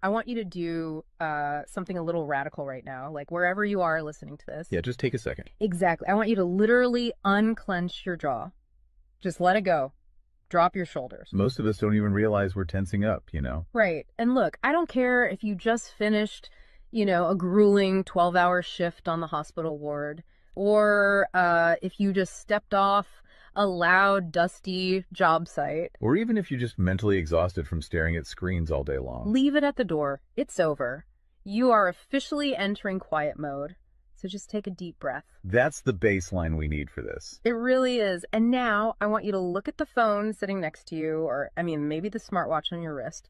I want you to do something a little radical right now, like wherever you are listening to this. Yeah, just take a second. Exactly. I want you to literally unclench your jaw. Just let it go. Drop your shoulders. Most of us don't even realize we're tensing up, Right. And look, I don't care if you just finished, a grueling 12-hour shift on the hospital ward, or if you just stepped off a loud, dusty job site. Or even if you're just mentally exhausted from staring at screens all day long. Leave it at the door. It's over. You are officially entering quiet mode. So just take a deep breath. That's the baseline we need for this. It really is. And now I want you to look at the phone sitting next to you, or maybe the smartwatch on your wrist.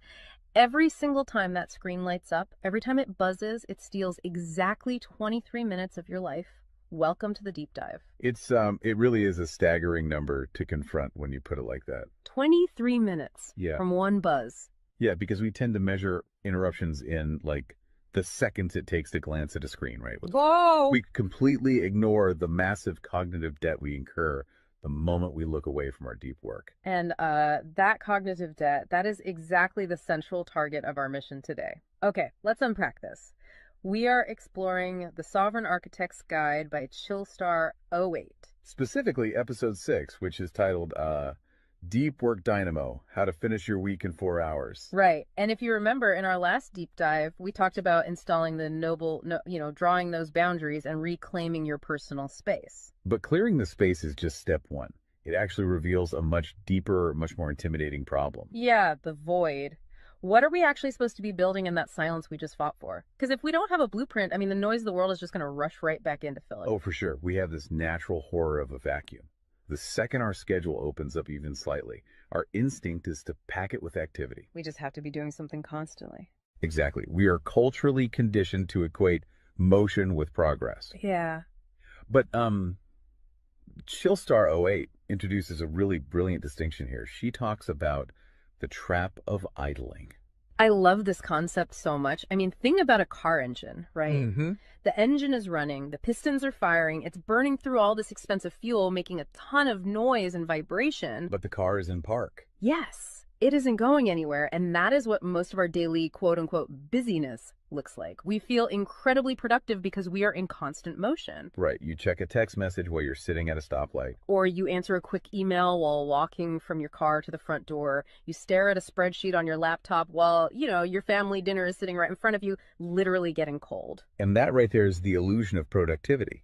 Every single time that screen lights up, every time it buzzes, it steals exactly 23 minutes of your life. Welcome to the deep dive. It really is a staggering number to confront when you put it like that. 23 minutes Yeah. from one buzz. Yeah, because we tend to measure interruptions in like the seconds it takes to glance at a screen, right? Whoa! We completely ignore the massive cognitive debt we incur the moment we look away from our deep work. And that cognitive debt, that is exactly the central target of our mission today. Okay, let's unpack this. We are exploring The Sovereign Architect's Guide by Chillstar 08. Specifically, episode 6, which is titled Deep Work Dynamo, How to Finish Your Week in 4 Hours. Right. And if you remember in our last deep dive, we talked about installing drawing those boundaries and reclaiming your personal space. But clearing the space is just step one. It actually reveals a much deeper, much more intimidating problem. Yeah, the void. What are we actually supposed to be building in that silence we just fought for? Because if we don't have a blueprint, the noise of the world is just going to rush right back in to fill it. Oh, for sure. We have this natural horror of a vacuum. The second our schedule opens up even slightly, our instinct is to pack it with activity. We just have to be doing something constantly. Exactly. We are culturally conditioned to equate motion with progress. Yeah. But Chillstar 08 introduces a really brilliant distinction here. She talks about the trap of idling. I love this concept so much. Think about a car engine, right? Mm-hmm. The engine is running, the pistons are firing, it's burning through all this expensive fuel, making a ton of noise and vibration. But the car is in park. Yes, it isn't going anywhere, and that is what most of our daily quote-unquote busyness looks like. We feel incredibly productive because we are in constant motion. Right. You check a text message while you're sitting at a stoplight. Or you answer a quick email while walking from your car to the front door. You stare at a spreadsheet on your laptop while, your family dinner is sitting right in front of you, literally getting cold. And that right there is the illusion of productivity.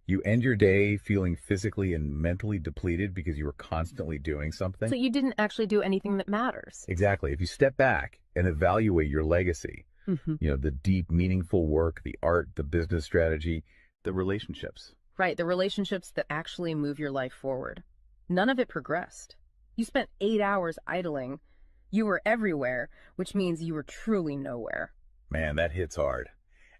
You end your day feeling physically and mentally depleted because you were constantly doing something. So you didn't actually do anything that matters. Exactly. If you step back and evaluate your legacy, the deep, meaningful work, the art, the business strategy, the relationships. Right, the relationships that actually move your life forward. None of it progressed. You spent 8 hours idling. You were everywhere, which means you were truly nowhere. Man, that hits hard.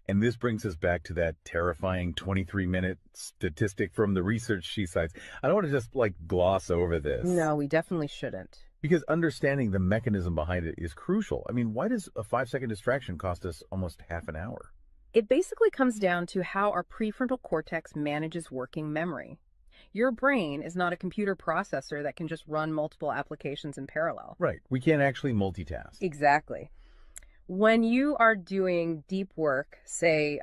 And this brings us back to that terrifying 23-minute statistic from the research she cites. I don't want to just gloss over this. No, we definitely shouldn't. Because understanding the mechanism behind it is crucial. Why does a 5-second distraction cost us almost half an hour? It basically comes down to how our prefrontal cortex manages working memory. Your brain is not a computer processor that can just run multiple applications in parallel. Right. We can't actually multitask. Exactly. When you are doing deep work, say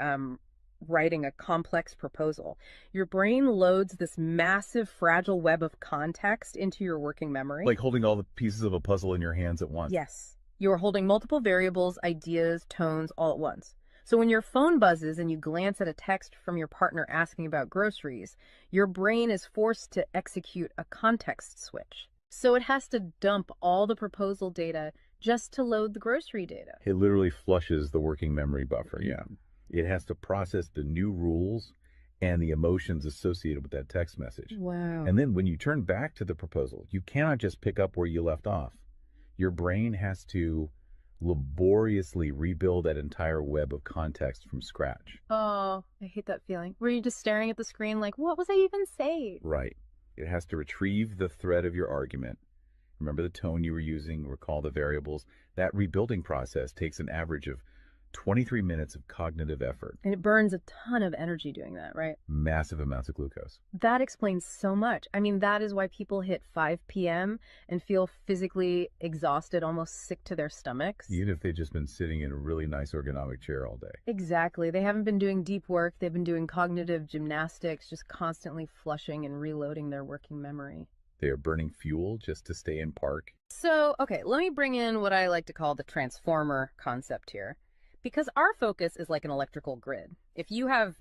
writing a complex proposal, your brain loads this massive fragile web of context into your working memory. Like holding all the pieces of a puzzle in your hands at once. Yes. You're holding multiple variables, ideas, tones all at once. So when your phone buzzes and you glance at a text from your partner asking about groceries, your brain is forced to execute a context switch. So it has to dump all the proposal data just to load the grocery data. It literally flushes the working memory buffer, yeah. It has to process the new rules and the emotions associated with that text message. Wow. And then when you turn back to the proposal, you cannot just pick up where you left off. Your brain has to laboriously rebuild that entire web of context from scratch. Oh, I hate that feeling. Were you just staring at the screen like, what was I even saying? Right. It has to retrieve the thread of your argument. Remember the tone you were using, recall the variables. That rebuilding process takes an average of 23 minutes of cognitive effort, And it burns a ton of energy doing that, right? massive amounts of glucose. That explains so much. I mean, that is why people hit 5 p.m. and feel physically exhausted, almost sick to their stomachs. Even if they've just been sitting in a really nice ergonomic chair all day. Exactly. They haven't been doing deep work. They've been doing cognitive gymnastics, just constantly flushing and reloading their working memory. They are burning fuel just to stay in park. So, okay, let me bring in what I like to call the transformer concept here. Because our focus is like an electrical grid. If you have,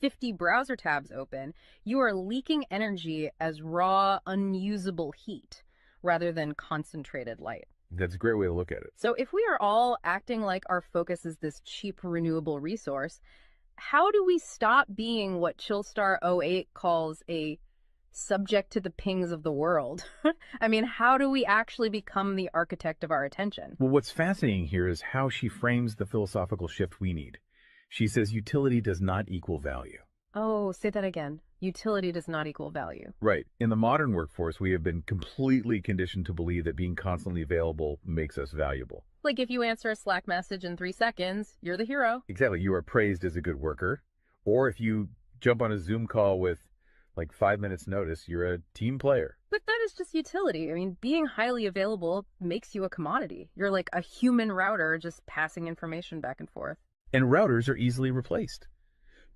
50 browser tabs open, you are leaking energy as raw, unusable heat rather than concentrated light. That's a great way to look at it. So if we are all acting like our focus is this cheap renewable resource, how do we stop being what Chillstar '08 calls a subject to the pings of the world? I mean, how do we actually become the architect of our attention? Well, what's fascinating here is how she frames the philosophical shift we need. She says utility does not equal value. Oh, say that again. Utility does not equal value. Right. In the modern workforce, we have been completely conditioned to believe that being constantly available makes us valuable. Like if you answer a Slack message in 3 seconds, you're the hero. Exactly. You are praised as a good worker. Or if you jump on a Zoom call with like 5 minutes notice, you're a team player. But that is just utility. I mean, being highly available makes you a commodity. You're like a human router just passing information back and forth. And routers are easily replaced.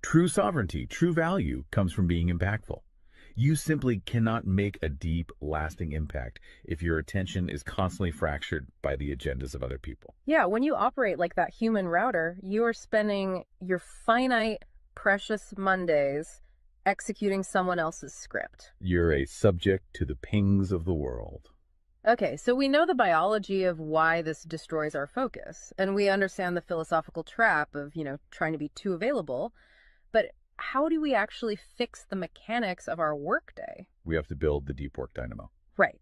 True sovereignty, true value comes from being impactful. You simply cannot make a deep, lasting impact if your attention is constantly fractured by the agendas of other people. Yeah, when you operate like that human router, you are spending your finite, precious Mondays executing someone else's script. You're a subject to the pings of the world. Okay, so we know the biology of why this destroys our focus, and we understand the philosophical trap of, trying to be too available, but how do we actually fix the mechanics of our workday? We have to build the deep work dynamo. Right.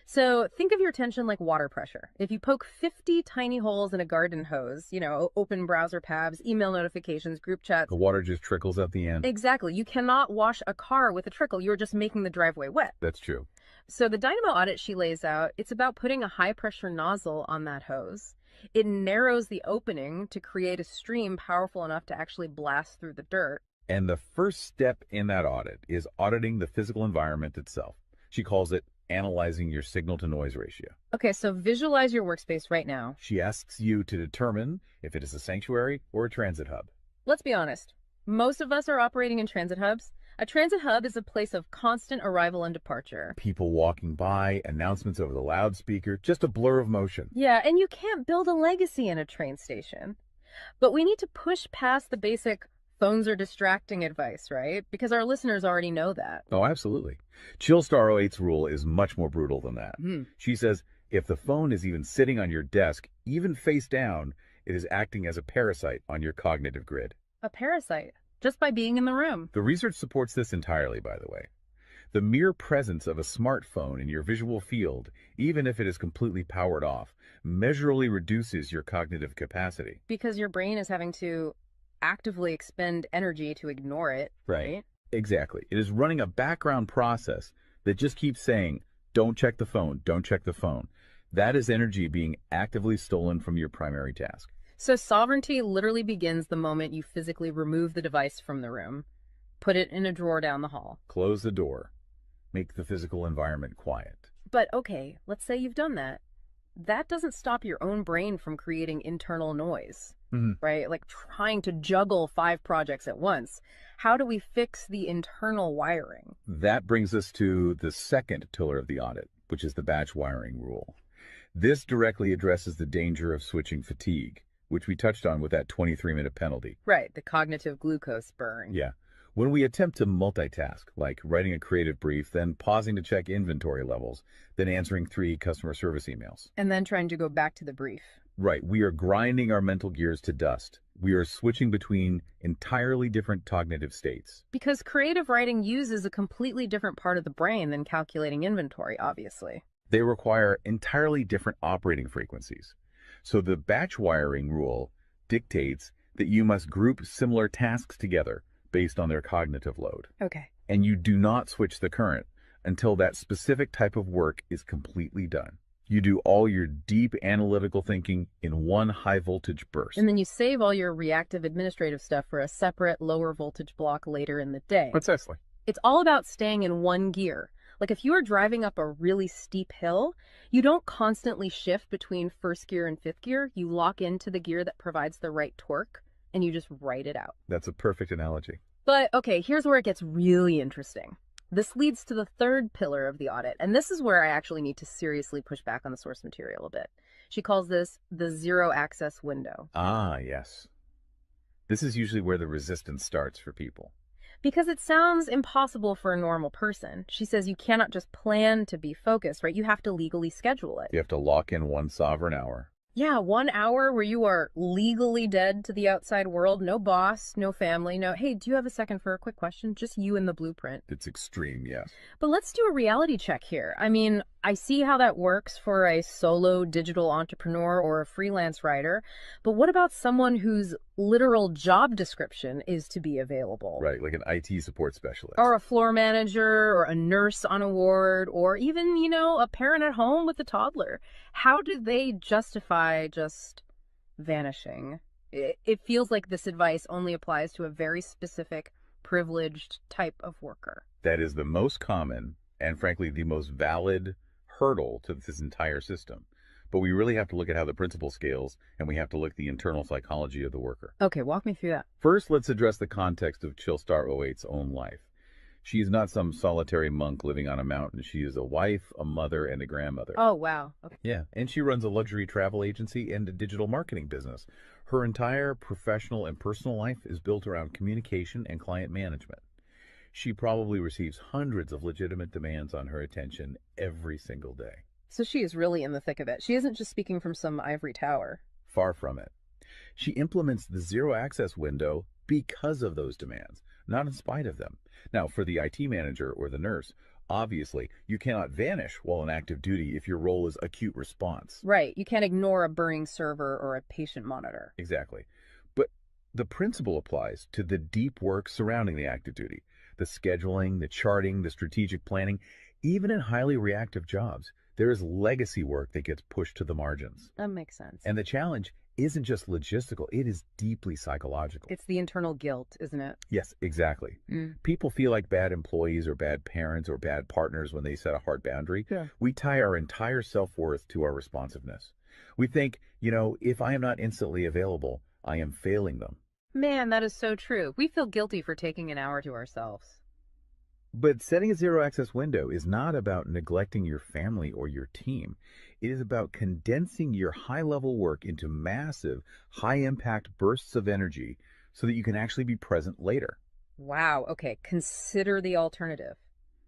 So think of your attention like water pressure. If you poke 50 tiny holes in a garden hose, open browser tabs, email notifications, group chats. The water just trickles at the end. Exactly. You cannot wash a car with a trickle. You're just making the driveway wet. That's true. So the Dynamo Audit she lays out, it's about putting a high pressure nozzle on that hose. It narrows the opening to create a stream powerful enough to actually blast through the dirt. And the first step in that audit is auditing the physical environment itself. She calls it analyzing your signal to noise ratio. Okay, so visualize your workspace right now. She asks you to determine if it is a sanctuary or a transit hub. Let's be honest. Most of us are operating in transit hubs. A transit hub is a place of constant arrival and departure. People walking by, announcements over the loudspeaker, just a blur of motion. Yeah, and you can't build a legacy in a train station. But we need to push past the basic phones are distracting advice, right? Because our listeners already know that. Oh, absolutely. Chillstar '08's rule is much more brutal than that. She says if the phone is even sitting on your desk, even face down, it is acting as a parasite on your cognitive grid. A parasite, just by being in the room. The research supports this entirely, by the way. The mere presence of a smartphone in your visual field, even if it is completely powered off, measurably reduces your cognitive capacity. Because your brain is having to actively expend energy to ignore it, right? Exactly. It is running a background process that just keeps saying, don't check the phone, don't check the phone. That is energy being actively stolen from your primary task. So sovereignty literally begins the moment you physically remove the device from the room, put it in a drawer down the hall. Close the door. Make the physical environment quiet. But okay, let's say you've done that. That doesn't stop your own brain from creating internal noise, right? Like trying to juggle 5 projects at once. How do we fix the internal wiring? That brings us to the second pillar of the audit, which is the batch wiring rule. This directly addresses the danger of switching fatigue, which we touched on with that 23-minute penalty. Right, the cognitive glucose burn. Yeah. When we attempt to multitask, like writing a creative brief, then pausing to check inventory levels, then answering 3 customer service emails. And then trying to go back to the brief. Right. We are grinding our mental gears to dust. We are switching between entirely different cognitive states. Because creative writing uses a completely different part of the brain than calculating inventory, obviously. They require entirely different operating frequencies. So the batch wiring rule dictates that you must group similar tasks together based on their cognitive load. Okay. And you do not switch the current until that specific type of work is completely done. You do all your deep analytical thinking in one high voltage And burst. then you save all your reactive administrative stuff for a separate lower voltage block later in the day. Precisely. It's all about staying in one gear. Like if you are driving up a really steep hill, you don't constantly shift between first gear and fifth gear. You lock into the gear that provides the right torque and you just ride it out. That's a perfect analogy. But okay, here's where it gets really interesting. This leads to the third pillar of the audit, and this is where I actually need to seriously push back on the source material a bit. She calls this the zero access window. Ah, yes. This is usually where the resistance starts for people. Because it sounds impossible for a normal person. She says you cannot just plan to be focused, right? You have to legally schedule it. You have to lock in one sovereign hour. Yeah, 1 hour where you are legally dead to the outside world. No boss, no family, no, hey, do you have a second for a quick question? Just you and the blueprint. It's extreme, yes. But let's do a reality check here. I mean, I see how that works for a solo digital entrepreneur or a freelance writer. But what about someone whose literal job description is to be available? Right, like an IT support specialist. Or a floor manager or a nurse on a ward or even, a parent at home with a toddler. How do they justify just vanishing? It feels like this advice only applies to a very specific, privileged type of worker. That is the most common and, frankly, the most valid hurdle to this entire system. But we really have to look at how the principle scales, and we have to look at the internal psychology of the worker. Okay, walk me through that. First, let's address the context of Chillstar '08's own life. She is not some solitary monk living on a mountain. She is a wife, a mother, and a grandmother. Oh, wow. Okay. Yeah, and she runs a luxury travel agency and a digital marketing business. Her entire professional and personal life is built around communication and client management. She probably receives hundreds of legitimate demands on her attention every single day. So she is really in the thick of it. She isn't just speaking from some ivory tower. Far from it. She implements the zero access window because of those demands, not in spite of them. Now, for the IT manager or the nurse, obviously, you cannot vanish while on active duty if your role is acute response. Right. You can't ignore a burning server or a patient monitor. Exactly. But the principle applies to the deep work surrounding the active duty, the scheduling, the charting, the strategic planning. Even in highly reactive jobs, there is legacy work that gets pushed to the margins. That makes sense. And the challenge isn't just logistical, it is deeply psychological. It's the internal guilt, isn't it? Yes, exactly. People feel like bad employees or bad parents or bad partners when they set a hard boundary. Yeah. We tie our entire self-worth to our responsiveness. We think, if I am not instantly available, I am failing them. Man, that is so true. We feel guilty for taking an hour to ourselves. But setting a zero access window is not about neglecting your family or your team. It is about condensing your high level work into massive, high impact bursts of energy so that you can actually be present later. Wow. Okay. Consider the alternative.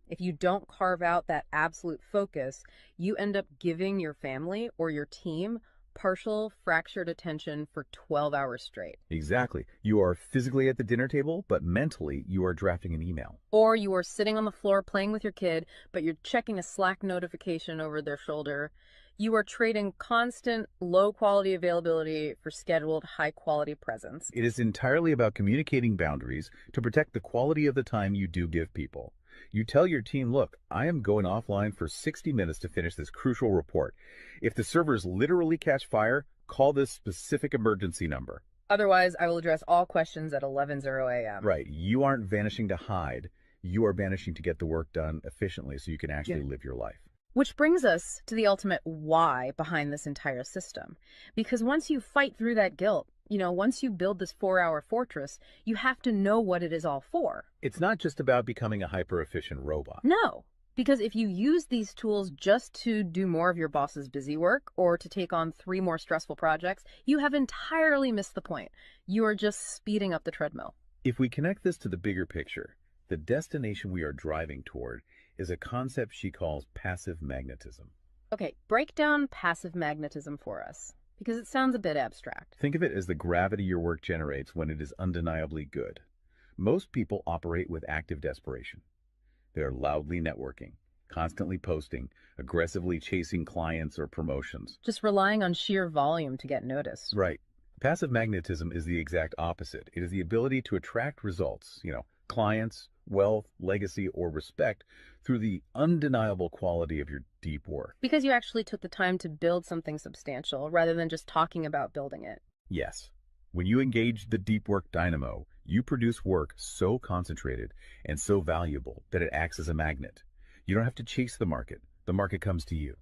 If you don't carve out that absolute focus, you end up giving your family or your team partial fractured attention for 12 hours straight. Exactly. You are physically at the dinner table, but mentally you are drafting an email. Or you are sitting on the floor playing with your kid, but you're checking a Slack notification over their shoulder. You are trading constant low quality availability for scheduled high quality presence. It is entirely about communicating boundaries to protect the quality of the time you do give people. You tell your team, look, I am going offline for 60 minutes to finish this crucial report. If the servers literally catch fire, call this specific emergency number. Otherwise, I will address all questions at 11:00 a.m. Right. You aren't vanishing to hide. You are vanishing to get the work done efficiently so you can actually live your life. Which brings us to the ultimate why behind this entire system. Because once you fight through that guilt, once you build this 4-hour fortress, you have to know what it is all for. It's not just about becoming a hyper-efficient robot. No, because if you use these tools just to do more of your boss's busy work or to take on 3 more stressful projects, you have entirely missed the point. You are just speeding up the treadmill. If we connect this to the bigger picture, the destination we are driving toward is a concept she calls passive magnetism. Okay, break down passive magnetism for us, because it sounds a bit abstract. Think of it as the gravity your work generates when it is undeniably good. Most people operate with active desperation. They are loudly networking, constantly posting, aggressively chasing clients or promotions. Just relying on sheer volume to get noticed. Right. Passive magnetism is the exact opposite. It is the ability to attract results, clients, wealth, legacy, or respect through the undeniable quality of your deep work. Because you actually took the time to build something substantial rather than just talking about building it. Yes, when you engage the deep work dynamo, you produce work so concentrated and so valuable that it acts as a magnet. You don't have to chase the market comes to you.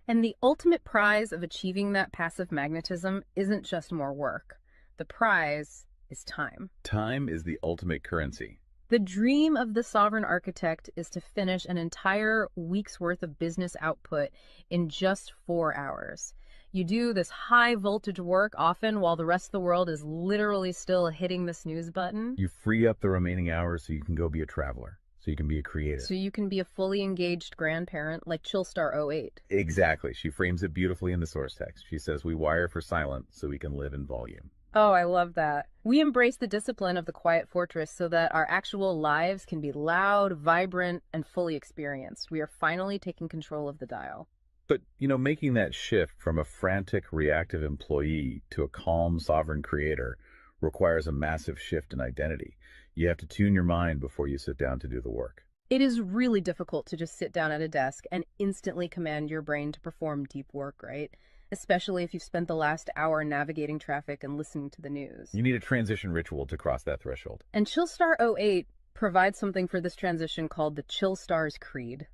And the ultimate prize of achieving that passive magnetism isn't just more work. The prize is time. Time is the ultimate currency. The dream of the sovereign architect is to finish an entire week's worth of business output in just 4 hours. You do this high voltage work often while the rest of the world is literally still hitting the snooze button. You free up the remaining hours so you can go be a traveler, so you can be a creative. So you can be a fully engaged grandparent like Chillstar 08. Exactly. She frames it beautifully in the source text. She says, we wire for silent so we can live in volume. Oh, I love that. We embrace the discipline of the quiet fortress so that our actual lives can be loud, vibrant, and fully experienced. We are finally taking control of the dial. But, making that shift from a frantic, reactive employee to a calm, sovereign creator requires a massive shift in identity. You have to tune your mind before you sit down to do the work. It is really difficult to just sit down at a desk and instantly command your brain to perform deep work, right? Especially if you've spent the last hour navigating traffic and listening to the news. You need a transition ritual to cross that threshold. And Chillstar 08 provides something for this transition called the Chillstar's Creed.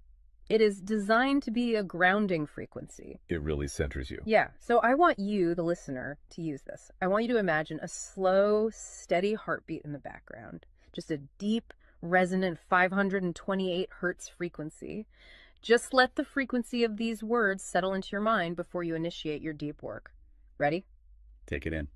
It is designed to be a grounding frequency. It really centers you. Yeah, so I want you, the listener, to use this. I want you to imagine a slow, steady heartbeat in the background. Just a deep, resonant 528 hertz frequency. Just let the frequency of these words settle into your mind before you initiate your deep work. Ready? Take it in.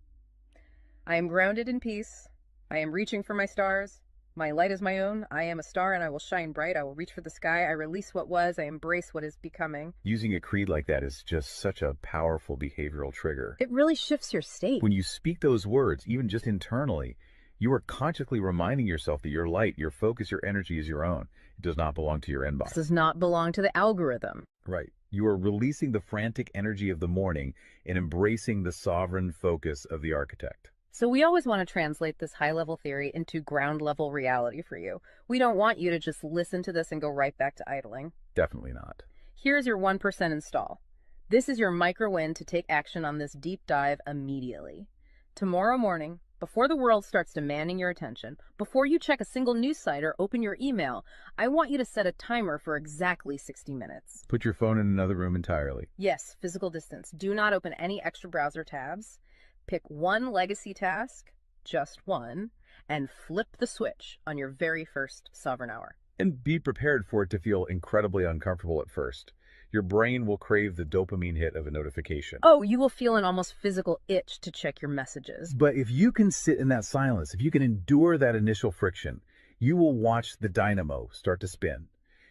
I am grounded in peace. I am reaching for my stars. My light is my own. I am a star and I will shine bright. I will reach for the sky. I release what was. I embrace what is becoming. Using a creed like that is just such a powerful behavioral trigger. It really shifts your state. When you speak those words, even just internally, you are consciously reminding yourself that your light, your focus, your energy is your own. It does not belong to your inbox. This does not belong to the algorithm. Right. You are releasing the frantic energy of the morning and embracing the sovereign focus of the architect. So we always want to translate this high-level theory into ground-level reality for you. We don't want you to just listen to this and go right back to idling. Definitely not. Here's your 1% install. This is your micro-win to take action on this deep dive immediately. Tomorrow morning, before the world starts demanding your attention, before you check a single news site or open your email, I want you to set a timer for exactly 60 minutes. Put your phone in another room entirely. Yes, physical distance. Do not open any extra browser tabs. Pick one legacy task, just one, and flip the switch on your very first sovereign hour. And be prepared for it to feel incredibly uncomfortable at first. Your brain will crave the dopamine hit of a notification. Oh, you will feel an almost physical itch to check your messages. But if you can sit in that silence, if you can endure that initial friction, you will watch the dynamo start to spin.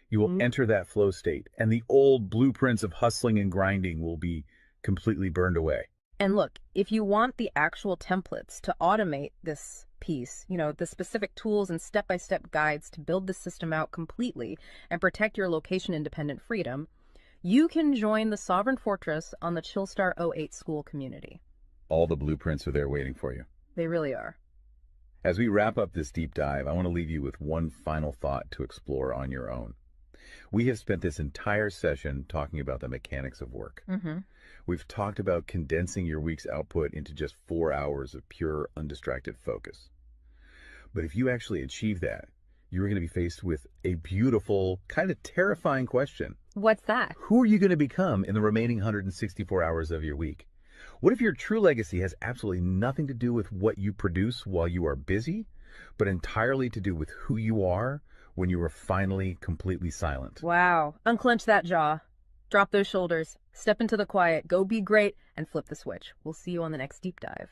You will enter that flow state, and the old blueprints of hustling and grinding will be completely burned away. And look, if you want the actual templates to automate this piece, the specific tools and step-by-step guides to build the system out completely and protect your location-independent freedom, you can join the Sovereign Fortress on the Chillstar 08 school community. All the blueprints are there waiting for you. They really are. As we wrap up this deep dive, I want to leave you with one final thought to explore on your own. We have spent this entire session talking about the mechanics of work. We've talked about condensing your week's output into just 4 hours of pure, undistracted focus. But if you actually achieve that, you're going to be faced with a beautiful, kind of terrifying question. What's that? Who are you going to become in the remaining 164 hours of your week? What if your true legacy has absolutely nothing to do with what you produce while you are busy, but entirely to do with who you are when you are finally completely silent? Wow. Unclench that jaw. Drop those shoulders. Step into the quiet. Go be great and flip the switch. We'll see you on the next deep dive.